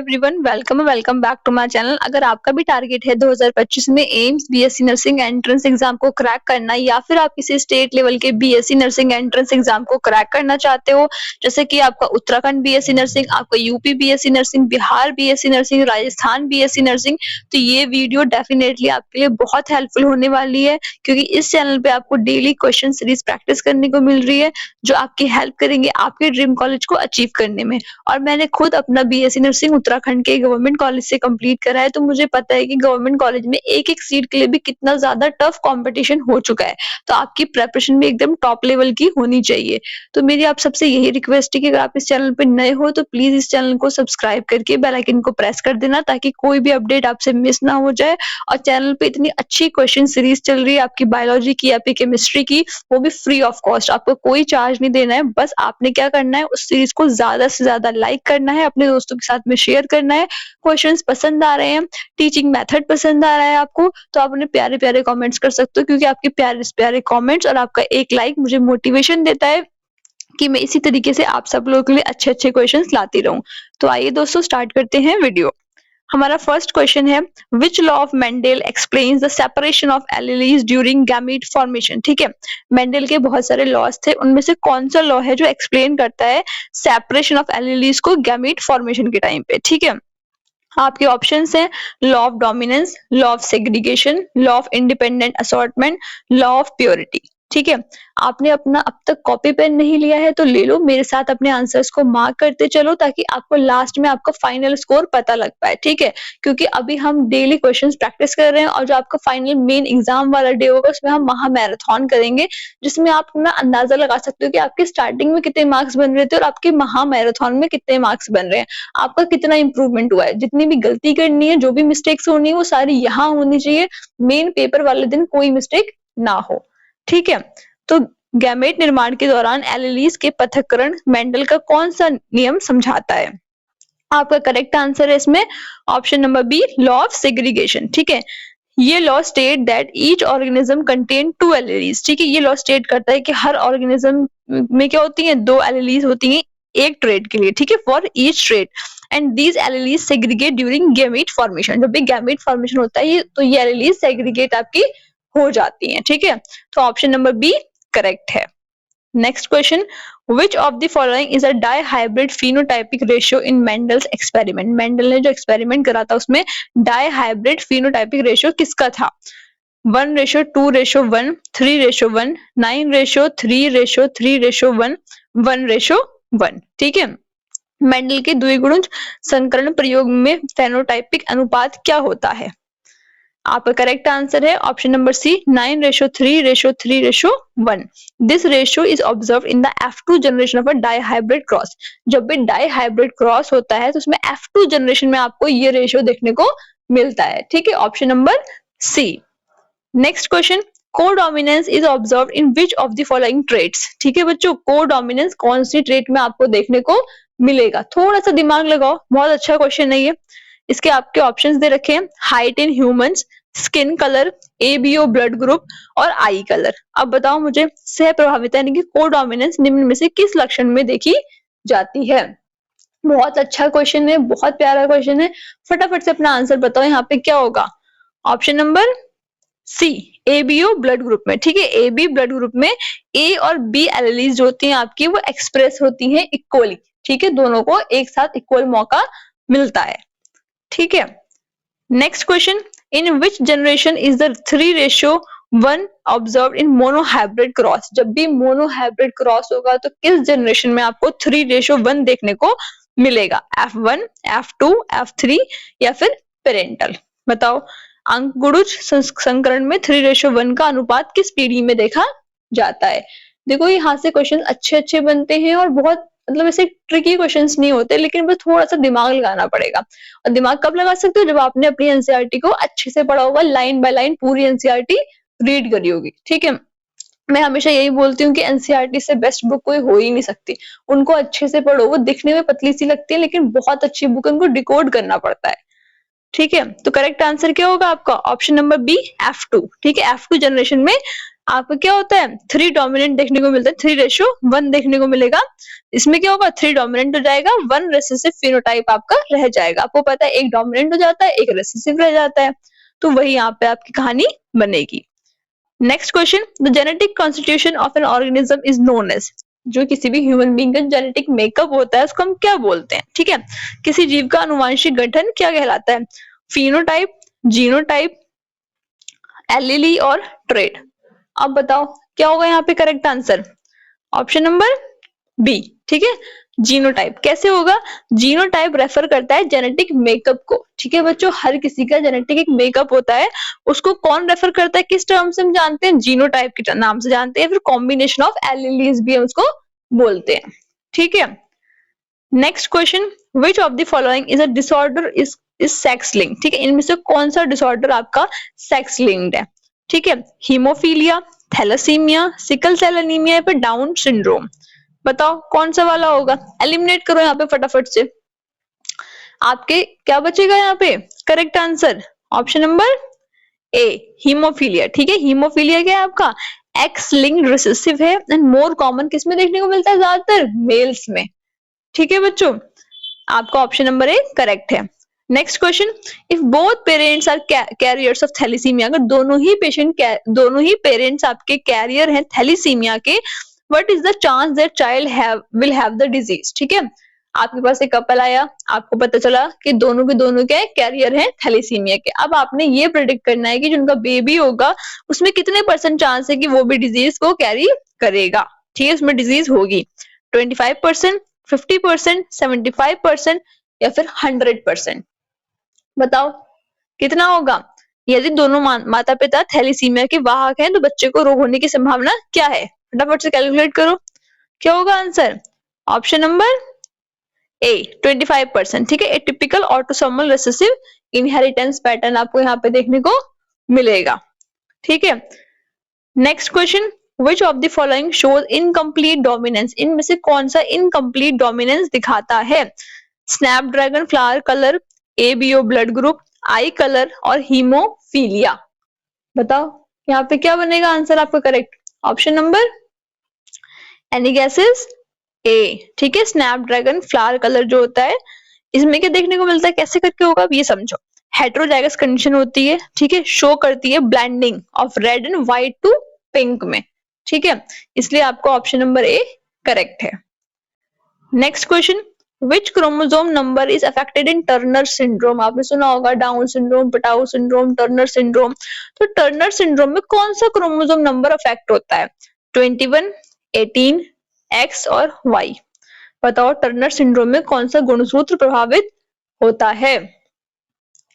Everyone, welcome back to my channel. अगर आपका भी टारगेट है 2025 में AIIMS BSc nursing entrance exam को क्रैक करना, या फिर आप किसी स्टेट लेवल के बीएससी नर्सिंग एंट्रेंस एग्जाम को क्रैक करना चाहते हो, जैसे कि आपका उत्तराखंड बीएससी नर्सिंग, आपका UP BSc nursing, Bihar BSc nursing, Rajasthan BSc nursing, तो ये वीडियो डेफिनेटली आपके लिए बहुत हेल्पफुल होने वाली है, क्योंकि इस चैनल पे आपको डेली क्वेश्चन सीरीज प्रैक्टिस करने को मिल रही है, जो आपकी हेल्प करेंगे आपके ड्रीम कॉलेज को अचीव करने में। और मैंने खुद अपना बीएससी नर्सिंग उत्तराखंड के गवर्नमेंट कॉलेज से कंप्लीट करा है, तो मुझे पता है कि गवर्नमेंट कॉलेज में एक-एक सीट के लिए भी कितना ज्यादा टफ कंपटीशन हो चुका है। तो आपकी प्रिपरेशन भी एकदम टॉप लेवल की होनी चाहिए। तो मेरी आप सबसे यही रिक्वेस्ट है कि अगर आप इस चैनल पे नए हो तो प्लीज इस चैनल को सब्सक्राइब करके बेल आइकन को प्रेस कर देना, ताकि कोई भी अपडेट आपसे मिस ना हो जाए। और चैनल पे इतनी अच्छी क्वेश्चन सीरीज चल रही है आपकी बायोलॉजी की, आपकी केमिस्ट्री की, वो भी फ्री ऑफ कॉस्ट। आपको कोई चार्ज नहीं देना है, बस आपने क्या करना है, उस सीरीज को ज्यादा से ज्यादा लाइक करना है, अपने दोस्तों के साथ में शेयर करना है। क्वेश्चंस पसंद आ रहे हैं, टीचिंग मेथड पसंद आ रहा है आपको, तो आप उन्हें प्यारे प्यारे कमेंट्स कर सकते हो, क्योंकि आपके प्यारे प्यारे कमेंट्स और आपका एक लाइक मुझे मोटिवेशन देता है कि मैं इसी तरीके से आप सब लोगों के लिए अच्छे अच्छे क्वेश्चंस लाती रहूं। तो आइए दोस्तों, स्टार्ट करते हैं वीडियो। हमारा फर्स्ट क्वेश्चन है, which law of Mendel explains the separation of alleles during gamete formation. ठीक है, मेंडल के बहुत सारे लॉज थे, उनमें से कौन सा लॉ है जो एक्सप्लेन करता है सेपरेशन ऑफ एलीलीज को गैमीट फॉर्मेशन के टाइम पे। ठीक है, आपके ऑप्शंस हैं law of dominance, law of segregation, law of independent assortment, law of purity. ठीक है, आपने अपना अब तक कॉपी पेन नहीं लिया है तो ले लो, मेरे साथ अपने आंसर्स को मार्क करते चलो, ताकि आपको लास्ट में आपका फाइनल स्कोर पता लग पाए। ठीक है, क्योंकि अभी हम डेली क्वेश्चंस प्रैक्टिस कर रहे हैं, और जो आपका फाइनल मेन एग्जाम वाला डे होगा उसमें हम महा मैराथन करेंगे, जिसमें आप अपना अंदाजा लगा सकते हो कि आपके स्टार्टिंग में कितने मार्क्स बन रहे थे और आपके महा मैराथन में कितने मार्क्स बन रहे हैं, आपका कितना इंप्रूवमेंट हुआ है। जितनी भी गलती करनी है, जो भी मिस्टेक्स होनी है, वो सारी यहाँ होनी चाहिए, मेन पेपर वाले दिन कोई मिस्टेक ना हो। ठीक है, तो गैमेट निर्माण के दौरान एलीलीज के पृथक्करण मेंडल का कौन सा नियम समझाता है? आपका करेक्ट आंसर है इसमें option number B, law of segregation. ठीक है, ये law state that each organism contain two alleles. ठीक है, ये लॉ स्टेट करता है कि हर ऑर्गेनिज्म में क्या होती है, दो एलीलीज होती हैं एक ट्रेट के लिए। ठीक है, for each trait, and these alleles segregate during gamete formation. जब भी गैमीट फॉर्मेशन होता है तो ये एलीलीज सेग्रीगेट आपकी हो जाती हैं। ठीक है, तो ऑप्शन नंबर बी करेक्ट है। Next question, which of the following is a dihybrid phenotypic ratio in Mendel's experiment? Mendel ने जो एक्सपेरिमेंट करा था उसमें डाइहाइब्रिड phenotypic ratio किसका था? 1:2:1, 3:1, 9:3:3:1, 1:1। ठीक है, मेंडल के द्विगुणज संकरण प्रयोग में फेनोटाइपिक अनुपात क्या होता है? आपका करेक्ट आंसर है option number C, 9:3:3:1। This ratio is observe in the F2 generation of a dihybrid cross. जब भी डाइहाइब्रिड क्रॉस होता है तो उसमें F2 जनरेशन में आपको ये रेशियो देखने को मिलता है। ठीक है, option number C. Next question, codominance is observe in which of the following traits. ठीक है बच्चों, कोडोमिनेंस कौन सी ट्रेट में आपको देखने को मिलेगा? थोड़ा सा दिमाग लगाओ, बहुत अच्छा क्वेश्चन है ये। इसके आपके ऑप्शंस दे रखे हैं, height in humans, skin colour, ABO blood group और आई कलर। अब बताओ मुझे, सह प्रभाविता यानी कि कोडोमिनेंस निम्न में से किस लक्षण में देखी जाती है? बहुत अच्छा क्वेश्चन है, बहुत प्यारा क्वेश्चन है, फटाफट से अपना आंसर बताओ। यहाँ पे क्या होगा? Option number C, ABO blood group में। ठीक है, एबी ब्लड ग्रुप में ए और बी एलीलीज जो होती हैं आपकी, वो एक्सप्रेस होती हैं इक्वली। ठीक है, दोनों को एक साथ इक्वल मौका मिलता है। ठीक है, next question, in which generation is the 3:1 observe in monohybrid cross. जब भी मोनोहाइब्रिड क्रॉस होगा तो किस जनरेशन में आपको 3:1 देखने को मिलेगा? F1, F2, F3 या फिर पेरेंटल? बताओ, अंकुरुज संकरण में 3:1 का अनुपात किस पीढ़ी में देखा जाता है? देखो, यहाँ से क्वेश्चन अच्छे अच्छे बनते हैं और बहुत मतलब ऐसे ट्रिकी क्वेश्चंस नहीं होते, लेकिन बस थोड़ा सा दिमाग लगाना पड़ेगा। और दिमाग कब लगा सकते हो? जब आपने अपनी एनसीईआरटी को अच्छे से पढ़ा होगा, लाइन बाय लाइन पूरी एनसीईआरटी रीड करी होगी। ठीक है, मैं हमेशा यही बोलती हूँ कि एनसीईआरटी से बेस्ट बुक कोई हो ही नहीं सकती। उनको अच्छे से पढ़ो, वो दिखने में पतली सी लगती है लेकिन बहुत अच्छी बुक है, उनको डिकोड करना पड़ता है। ठीक है, तो करेक्ट आंसर क्या होगा आपका? Option number B, F2। ठीक है, F2 जनरेशन में आपको क्या होता है 3 डोमिनेंट देखने को मिलता है, 3:1 देखने को मिलेगा। इसमें क्या होगा 3 डोमिनेंट हो जाएगा, 1 रिसेसिव फिनोटाइप आपका रह जाएगा। आपको पता है एक डोमिनेंट हो जाता है, एक रिसेसिव रह जाता है, तो वही यहाँ पे आपकी कहानी बनेगी। Next question, the genetic constitution of an organism is known as, जो किसी भी ह्यूमन बीइंग का जेनेटिक मेकअप होता है उसको हम क्या बोलते हैं, ठीक है। किसी जीव का अनुवांशिक गठन क्या कहलाता है, फिनोटाइप, जीनोटाइप, एलीली और ट्रेट। अब बताओ क्या होगा यहाँ पे correct answer, option number B, ठीक है। जीनोटाइप कैसे होगा, जीनोटाइप रेफर करता है जेनेटिक मेकअप को, ठीक है बच्चों, हर किसी का जेनेटिक एक मेकअप होता है, उसको कौन रेफर करता है, किस टर्म से हम जानते हैं, जीनोटाइप के नाम से जानते हैं, फिर कॉम्बिनेशन ऑफ एलीलीज भी हम उसको बोलते हैं, ठीक है। Next question, which of the following is a disorder is sex link, ठीक है, इनमें से कौन सा डिसऑर्डर आपका सेक्स लिंक्ड है, ठीक है। Haemophilia, thalassaemia, sickle cell anaemia या फिर डाउन सिंड्रोम, बताओ कौन सा वाला होगा, एलिमिनेट करो यहाँ पे फटाफट से। आपके क्या बचेगा यहाँ पे करेक्ट आंसर, ऑप्शन नंबर ए, हीमोफीलिया, ठीक है। हीमोफीलिया क्या है आपका एक्स लिंक्ड रिसेसिव है एंड मोर कॉमन किसमें देखने को मिलता है, ज्यादातर मेल्स में, ठीक है बच्चों, आपका ऑप्शन नंबर ए करेक्ट है। Next question, if both parents are carriers of thalassaemia, अगर दोनों ही पेरेंट्स आपके कैरियर हैं थैलेसीमिया के, what is the chance that child will have the disease, ठीक है। आपके पास एक कपल आया, आपको पता चला कि दोनों के दोनों के कैरियर हैं थैलेसीमिया के, अब आपने ये प्रेडिक्ट करना है कि जो उनका बेबी होगा उसमें कितने % चांस है कि वो भी डिजीज को कैरी करेगा, ठीक है, उसमें डिजीज होगी 25%, 50%, 75% या फिर 100%, बताओ कितना होगा। यदि दोनों माता पिता थैलेसीमिया के वाहक हैं तो बच्चे को रोग होने की संभावना क्या है, फटाफट से कैलकुलेट करो, क्या होगा आंसर, ऑप्शन नंबर ए 25%, ठीक है। ए typical autosomal recessive inheritance pattern आपको यहाँ पे देखने को मिलेगा, ठीक है। Next question, which of the following shows incomplete dominance, इनमें से कौन सा इनकम्प्लीट डोमिनेंस दिखाता है, Snapdragon flower colour, ABO blood group, आई कलर और हीमोफीलिया, बताओ यहाँ पे क्या बनेगा आंसर आपका correct, option number any gases ए, ठीक है। स्नैपड्रैगन फ्लावर कलर जो होता है इसमें क्या देखने को मिलता है, कैसे करके होगा अब ये समझो, हेटेरोजाइगस कंडीशन होती है, ठीक है, शो करती है blending of red and white to pink में, ठीक है, इसलिए आपको ऑप्शन नंबर ए करेक्ट है। Next question, which chromosome number is affected in Turner syndrome, आपने सुना होगा Down syndrome, Patau syndrome, Turner syndrome, तो टर्नर सिंड्रोम में कौन सा क्रोमोसोम नंबर अफेक्ट होता है, 21, 18, एक्स और वाई, बताओ टर्नर सिंड्रोम में कौन सा गुणसूत्र प्रभावित होता है,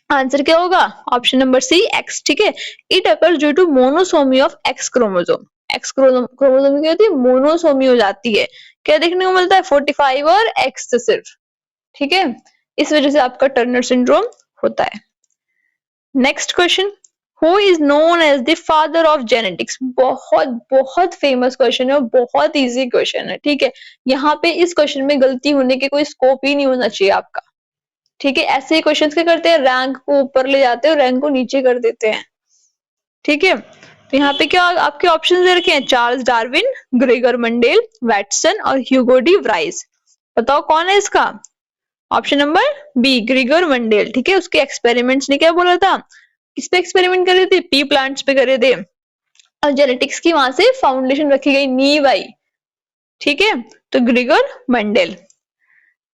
आंसर क्या होगा, ऑप्शन नंबर सी एक्स, ठीक है। It occurs due to monosomy of X chromosome, X chromosome क्या होती है, मोनोसोमी हो जाती है, क्या देखने को मिलता है 45 और एक्स से सिर्फ, ठीक है, इस वजह से आपका टर्नर सिंड्रोम होता है। Next question, who is known as the father of genetics, बहुत बहुत फेमस क्वेश्चन है और बहुत इजी क्वेश्चन है, ठीक है। यहाँ पे इस क्वेश्चन में गलती होने के कोई स्कोप ही नहीं होना चाहिए आपका, ठीक है। ऐसे ही क्वेश्चंस क्या करते हैं, रैंक को ऊपर ले जाते हैं और रैंक को नीचे कर देते हैं, ठीक है। तो यहाँ पे क्या आपके ऑप्शन दे रखे हैं, Charles Darwin, Gregor Mendel, Watson और ह्यूगो डी व्राइस, बताओ कौन है इसका, option number B Gregor Mendel, ठीक है। उसके एक्सपेरिमेंट्स ने क्या बोला था, किस पे एक्सपेरिमेंट करे थे, पी प्लांट्स पे करे थे, और जेनेटिक्स की वहां से फाउंडेशन रखी गई, नींव आई, ठीक है, तो Gregor Mendel.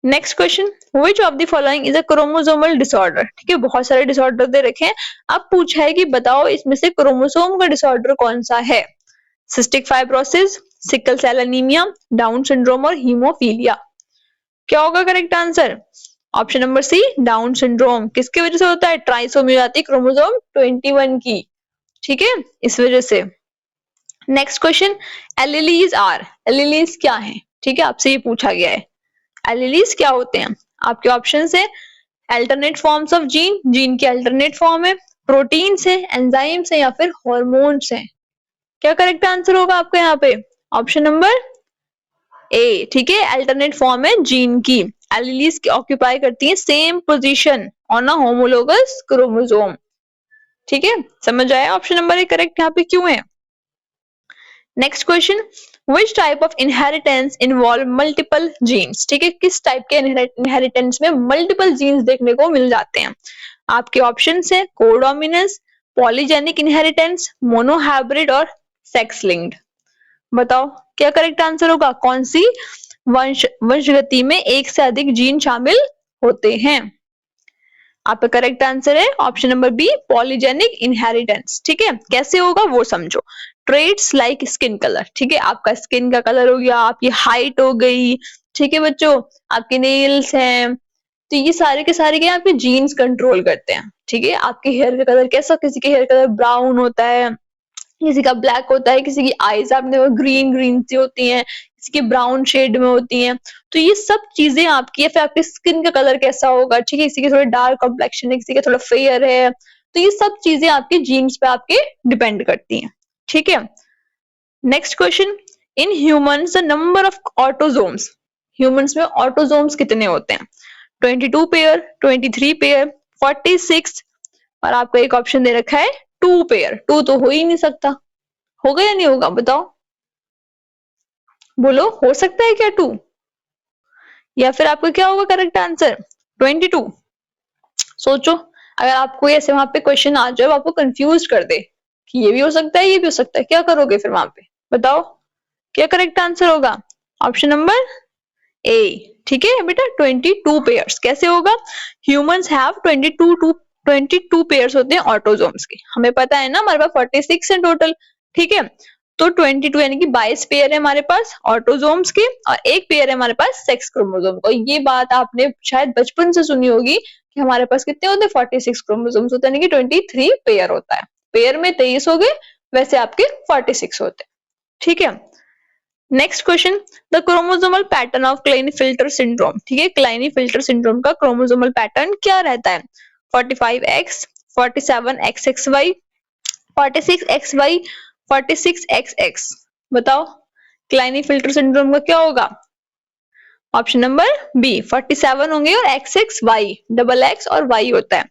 Next question, which of the following is a chromosomal disorder, ठीक है, बहुत सारे डिसऑर्डर दे रखे हैं, अब पूछा है कि बताओ इसमें से क्रोमोसोम का डिसऑर्डर कौन सा है, cystic fibrosis, sickle cell anaemia, Down syndrome और हीमोफीलिया, क्या होगा correct answer, option number C Down syndrome, किसकी वजह से होता है, ट्राइसोमी हो जाती है क्रोमोसोम 21 की, ठीक है, इस वजह से। नेक्स्ट क्वेश्चन, एलीलीज आर, एलीलीज क्या है, ठीक है, आपसे ये पूछा गया है, एलीलीज क्या होते हैं, आपके ऑप्शन है alternate forms of gene, gene की अल्टरनेट फॉर्म है, प्रोटीन से, एंजाइम से या फिर हॉर्मोन्स है, क्या करेक्ट आंसर होगा आपका यहाँ पे, ऑप्शन नंबर ए, ठीक है, अल्टरनेट फॉर्म है जीन की, एलीलीज ऑक्यूपाई करती है same position on a homologous chromosome, ठीक है, समझ आया ऑप्शन नंबर ए करेक्ट यहाँ पे क्यों है। Next question, which type of inheritance involve multiple genes? ठीक है, किस टाइप के इनहेरिटेंस में मल्टीपल जीन्स देखने को मिल जाते हैं? आपके ऑप्शन है कोडोमिनेंस, पॉलीजेनिक इनहेरिटेंस, मोनोहाइब्रिड और सेक्स लिंक्ड। बताओ क्या करेक्ट आंसर होगा? कौन सी वंशगति में एक से अधिक जीन शामिल होते हैं? आपका करेक्ट आंसर है option number B, polygenic inheritance. ठीक है, कैसे होगा वो समझो। ट्रेड्स लाइक स्किन कलर, ठीक है, आपका स्किन का कलर हो गया, आपकी हाइट हो गई, ठीक है बच्चों, आपके नेल्स हैं, तो ये सारे के सारे क्या आपके जीन्स कंट्रोल करते हैं। ठीक है, आपके हेयर का कलर कैसा, किसी के हेयर कलर ब्राउन होता है, किसी का ब्लैक होता है, किसी की आईज आपने वो ग्रीन ग्रीन सी होती हैं, किसी की ब्राउन शेड में होती हैं, तो ये सब चीजें आपकी, या फिर आपकी स्किन का कलर कैसा होगा, ठीक है, किसी की थोड़ी डार्क कॉम्प्लेक्शन है, किसी का थोड़ा फेयर है, तो ये सब चीजें आपके जीन्स पे आपके डिपेंड करती हैं। ठीक है, next question, in humans the number of autosomes, humans में ऑटोजोम्स कितने होते हैं? 22 पेयर, 23 पेयर, 46, और आपको एक ऑप्शन दे रखा है 2 पेयर। 2 तो हो ही नहीं सकता, होगा या नहीं होगा बताओ, बोलो, हो सकता है क्या 2? या फिर आपको क्या होगा करेक्ट आंसर? 22। सोचो, अगर आपको ऐसे वहां पे क्वेश्चन आ जाए, आपको कंफ्यूज कर दे कि ये भी हो सकता है, ये भी हो सकता है, क्या करोगे फिर वहां पे? बताओ क्या करेक्ट आंसर होगा? ऑप्शन नंबर ए। ठीक है बेटा, 22 पेयर्स कैसे होगा? ह्यूमंस हैव 22 पेयर्स होते हैं ऑटोजोम्स के, हमें पता है ना, हमारे पास 46 है टोटल। ठीक है, तो 22 यानी कि 22 पेयर है हमारे पास ऑटोजोम्स के, और एक पेयर है हमारे पास सेक्स क्रोमोसोम का। ये बात आपने शायद बचपन से सुनी होगी कि हमारे पास कितने होते हैं? 46 क्रोमोसोम्स होते हैं, यानी कि 23 पेयर होता है। पेयर में 23 हो गए, वैसे आपके 46 होते हैं। ठीक है, next question, the chromosomal pattern of Klinefelter syndrome. ठीक है, क्लाइनेफिल्टर सिंड्रोम का क्रोमोसोमल पैटर्न क्या रहता है? 45X, 47XXY, 46XY, 46XX। बताओ क्लाइनेफिल्टर सिंड्रोम का क्या होगा? ऑप्शन नंबर बी, 47 होंगे और XXY, डबल X और Y होता है।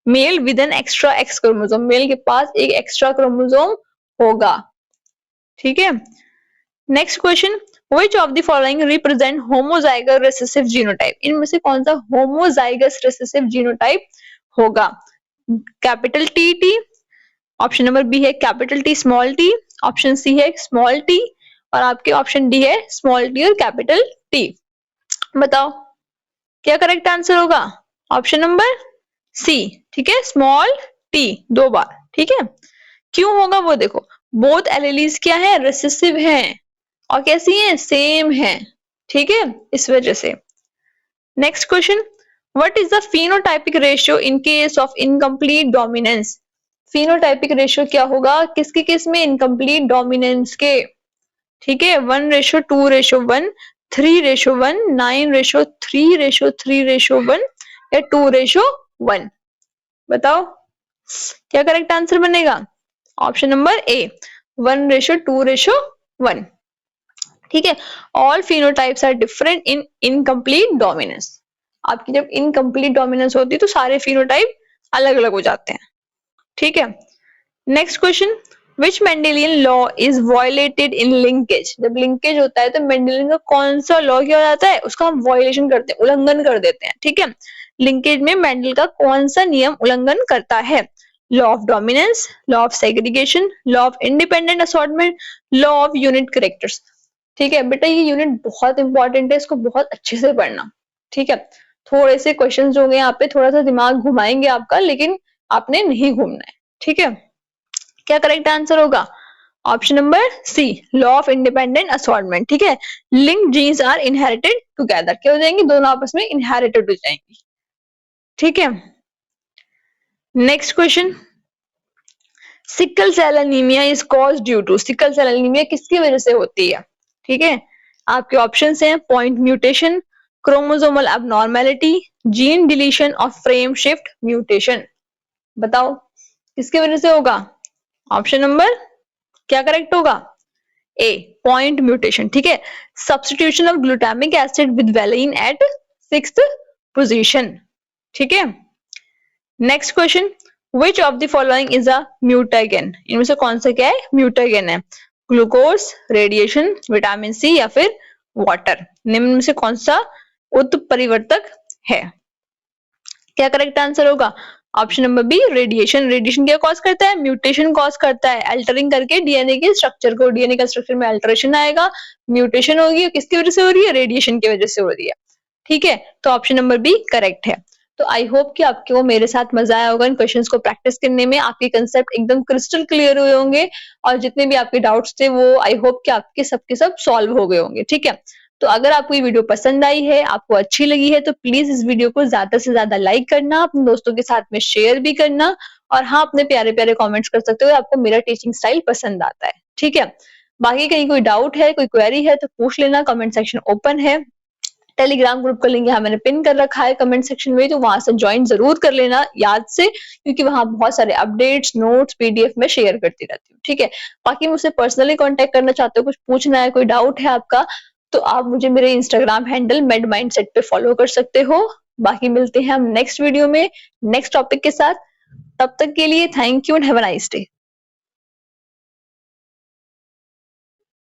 Male with an extra X chromosome, male के पास एक एक्स्ट्रा क्रोमोसोम होगा। ठीक है, next question, which of the following represent homozygous recessive genotype? इनमें से कौन सा homozygous recessive genotype होगा? Capital T, option number B है capital T small T, option C है स्मॉल टी, और आपके ऑप्शन डी है स्मॉल टी और कैपिटल टी। बताओ क्या करेक्ट आंसर होगा? Option number C. ठीक है, स्मॉल टी 2 बार। ठीक है, क्यों होगा वो देखो, बोथ एलेलीज क्या है? रिसेसिव हैं, और कैसी है? सेम है। ठीक है, इस वजह से। Next question, what is the phenotypic ratio in case of incomplete dominance? Phenotypic ratio क्या होगा किसके केस में? इनकम्प्लीट डोमिनेंस के। ठीक है, 1:2:1, 3:1, 9:3:3:1 या 2:1। बताओ क्या करेक्ट आंसर बनेगा? Option number A, 1:2:1। ठीक है, all phenotypes are different in incomplete dominance. आपकी जब इनकम्प्लीट डोमिनेंस होती है तो सारे फिनोटाइप अलग अलग हो जाते हैं। ठीक है, next question, which Mendelian law is violated in linkage? जब लिंकेज होता है तो मेंडेलियन का कौन सा लॉ क्या हो जाता है? उसका हम वायलेशन करते हैं, उल्लंघन कर देते हैं। ठीक है, लिंकेज में मेंडल का कौन सा नियम उल्लंघन करता है? Law of dominance, law of segregation, law of independent assortment, law of unit characters. ठीक है बेटा, ये यूनिट बहुत इंपॉर्टेंट है, इसको बहुत अच्छे से पढ़ना। ठीक है, थोड़े से क्वेश्चंस होंगे यहाँ पे, थोड़ा सा दिमाग घुमाएंगे आपका, लेकिन आपने नहीं घूमना है। ठीक है, क्या करेक्ट आंसर होगा? Option number C, law of independent assortment. ठीक है, linked genes are inherited together, क्या हो जाएंगी? दोनों आपस में इनहेरिटेड हो जाएंगी। ठीक है, next question, sickle cell anaemia is caused due to? Sickle cell anaemia किसकी वजह से होती है? ठीक है, आपके ऑप्शंस हैं point mutation, chromosomal abnormality, gene deletion और फ्रेम शिफ्ट म्यूटेशन। बताओ किसकी वजह से होगा? ऑप्शन नंबर क्या करेक्ट होगा? A, point mutation. ठीक है, substitution of glutamic acid with valine at 6th position. ठीक है, next question, which of the following is a mutagen? इनमें से कौन सा क्या है? म्यूटेगेन है। ग्लूकोज, रेडिएशन, विटामिन सी या फिर वाटर। निम्न में से कौन सा उत्परिवर्तक है? क्या करेक्ट आंसर होगा? Option number B radiation. Radiation क्या कॉज करता है? म्यूटेशन कॉज करता है, अल्टरिंग करके डीएनए के स्ट्रक्चर को, डीएनए का स्ट्रक्चर में अल्टरेशन आएगा, म्यूटेशन होगी। किसकी वजह से हो रही है? रेडिएशन की वजह से हो रही है। ठीक है, तो ऑप्शन नंबर बी करेक्ट है। तो आई होप कि आपको मेरे साथ मजा आया होगा इन क्वेश्चंस को प्रैक्टिस करने में, आपके कंसेप्ट एकदम क्रिस्टल क्लियर हुए होंगे और जितने भी आपके डाउट्स थे वो आई होप कि आपके सबके सब सॉल्व हो गए होंगे। ठीक है, तो अगर आपको ये वीडियो पसंद आई है, आपको अच्छी लगी है, तो प्लीज इस वीडियो को ज्यादा से ज्यादा लाइक करना, अपने दोस्तों के साथ में शेयर भी करना और हाँ, अपने प्यारे प्यारे कमेंट्स कर सकते हो आपको मेरा टीचिंग स्टाइल पसंद आता है। ठीक है, बाकी कहीं कोई डाउट है, कोई क्वेरी है तो पूछ लेना, कमेंट सेक्शन ओपन है। टेलीग्राम ग्रुप का लिंक यहाँ मैंने पिन कर रखा है कमेंट सेक्शन में, तो वहां से ज्वाइन जरूर कर लेना याद से, क्योंकि वहां बहुत सारे अपडेट्स, नोट्स, पीडीएफ में शेयर करती रहती हूँ। ठीक है, बाकी मुझसे पर्सनली कांटेक्ट करना चाहते हो, कुछ पूछना है, कोई डाउट है आपका, तो आप मुझे मेरे इंस्टाग्राम हैंडल मेड माइंडसेट पे फॉलो कर सकते हो। बाकी मिलते हैं हम नेक्स्ट वीडियो में नेक्स्ट टॉपिक के साथ। तब तक के लिए thank you and have a nice day.